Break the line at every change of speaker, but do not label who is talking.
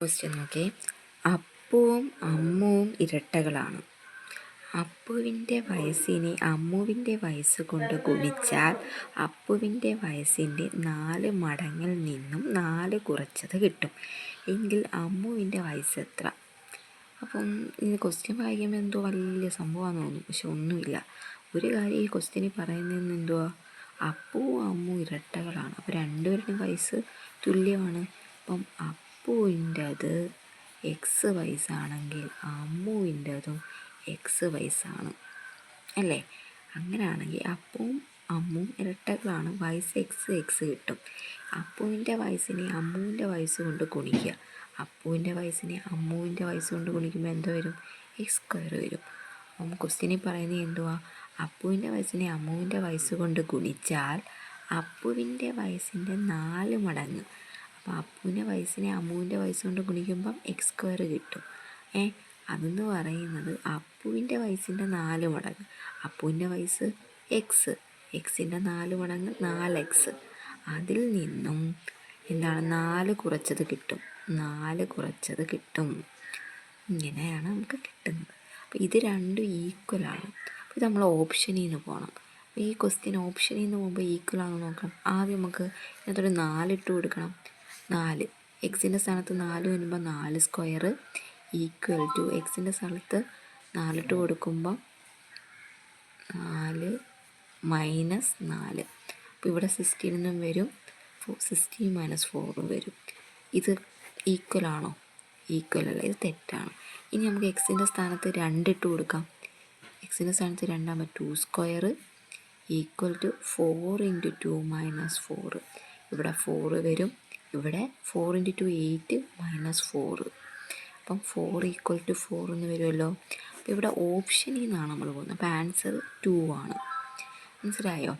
Question നോക്കി. അപ്പുവും അമ്മുവും ഇരട്ടകളാണ്. അപ്പുവിൻ്റെ വയസ്സിനെ അമ്മുവിൻ്റെ വയസ്സ് കൊണ്ട് ഗുണിച്ചാൽ അപ്പുവിൻ്റെ വയസ്സിൻ്റെ 4 മടങ്ങിൽ നിന്നും 4 കുറച്ചത് കിട്ടും. എങ്കിൽ അമ്മുവിൻ്റെ വയസ്സ് എത്ര? അപ്പം ഈ ക്വസ്റ്റ്യൻ വായിക്കുമ്പോൾ എന്തോ വലിയ സംഭവമാണെന്ന് തോന്നും. പക്ഷെ ഒന്നുമില്ല. ഒരു കാര്യം ഈ ക്വസ്റ്റ്യനിൽ പറയുന്നതെന്ന് എന്തുവാ, അപ്പുവും അമ്മുവും ഇരട്ടകളാണ്. അപ്പോൾ രണ്ടുപേരുടെയും വയസ്സ് തുല്യമാണ്. അപ്പം അപ്പുവിൻ്റെത് എക്സ് വയസ്സാണെങ്കിൽ അമ്മുവിൻ്റെതും എക്സ് വയസ്സാണ് അല്ലേ? അങ്ങനെയാണെങ്കിൽ അപ്പുവും അമ്മുവും ഇരട്ടകളാണ്. വയസ്സ് എക്സ് കിട്ടും. അപ്പുവിൻ്റെ വയസ്സിനെ അമ്മുവിൻ്റെ വയസ്സ് കൊണ്ട് ഗുണിക്കുക. അപ്പുവിൻ്റെ വയസ്സിനെ അമ്മുവിൻ്റെ വയസ്സ് കൊണ്ട് ഗുണിക്കുമ്പോൾ എന്തോ വരും? x² വരും. അപ്പം ക്വസ്റ്റ്യനിൽ പറയുന്നത് എന്തുവാ? അപ്പുവിൻ്റെ വയസ്സിനെ അമ്മുവിൻ്റെ വയസ്സ് കൊണ്ട് ഗുണിച്ചാൽ അപ്പുവിൻ്റെ വയസ്സിൻ്റെ 4 മടങ്ങ്. അപ്പോൾ അപ്പുവിൻ്റെ വയസ്സിനെ അമ്മുവിൻ്റെ വയസ്സ് കൊണ്ട് ഗുണിക്കുമ്പം x² കിട്ടും. അതെന്ന് പറയുന്നത് അപ്പുവിൻ്റെ വയസ്സിൻ്റെ 4 മടങ്ങ്. അപ്പുവിൻ്റെ വയസ്സ് എക്സിൻ്റെ 4 മടങ്ങ് 4x. അതിൽ നിന്നും എന്താണ് 4 കുറച്ചത് കിട്ടും. 4 കുറച്ചത് കിട്ടും. ഇങ്ങനെയാണ് നമുക്ക് കിട്ടുന്നത്. അപ്പോൾ ഇത് രണ്ടും ഈക്വലാണ്. അപ്പോൾ ഇത് നമ്മൾ ഓപ്ഷനിൽ നിന്ന് പോകണം. അപ്പോൾ ഈ ക്വസ്റ്റ്യൻ ഓപ്ഷനിൽ നിന്ന് പോകുമ്പോൾ ഈക്വലാണെന്ന് നോക്കണം. ആദ്യം നമുക്ക് ഇതിനകത്തൊരു 4 ഇട്ട് കൊടുക്കണം. 4 എക്സിൻ്റെ സ്ഥാനത്ത് 4 വരുമ്പോൾ 4² ഈക്വൽ ടു എക്സിൻ്റെ സ്ഥലത്ത് 4 ഇട്ട് കൊടുക്കുമ്പോൾ 4 മൈനസ് 4. അപ്പോൾ ഇവിടെ 16 നിന്നും വരും 16 - 4 വരും. ഇത് ഈക്വലാണോ? ഈക്വൽ അല്ല, ഇത് തെറ്റാണ്. ഇനി നമുക്ക് എക്സിൻ്റെ സ്ഥാനത്ത് 2 ഇട്ട് കൊടുക്കാം. എക്സിൻ്റെ സ്ഥാനത്ത് 2 ആകുമ്പോൾ 2² ഈക്വൽ ടു 4 × 2 - 4. ഇവിടെ 4 വരും. ഇവിടെ 4 × 2 8 - 4. അപ്പം 4 = 4 എന്ന് വരുമല്ലോ. അപ്പോൾ ഇവിടെ ഓപ്ഷനിൽ നിന്നാണ് നമ്മൾ പോകുന്നത്. അപ്പോൾ ആൻസർ 2 ആണ്. മനസ്സിലായോ?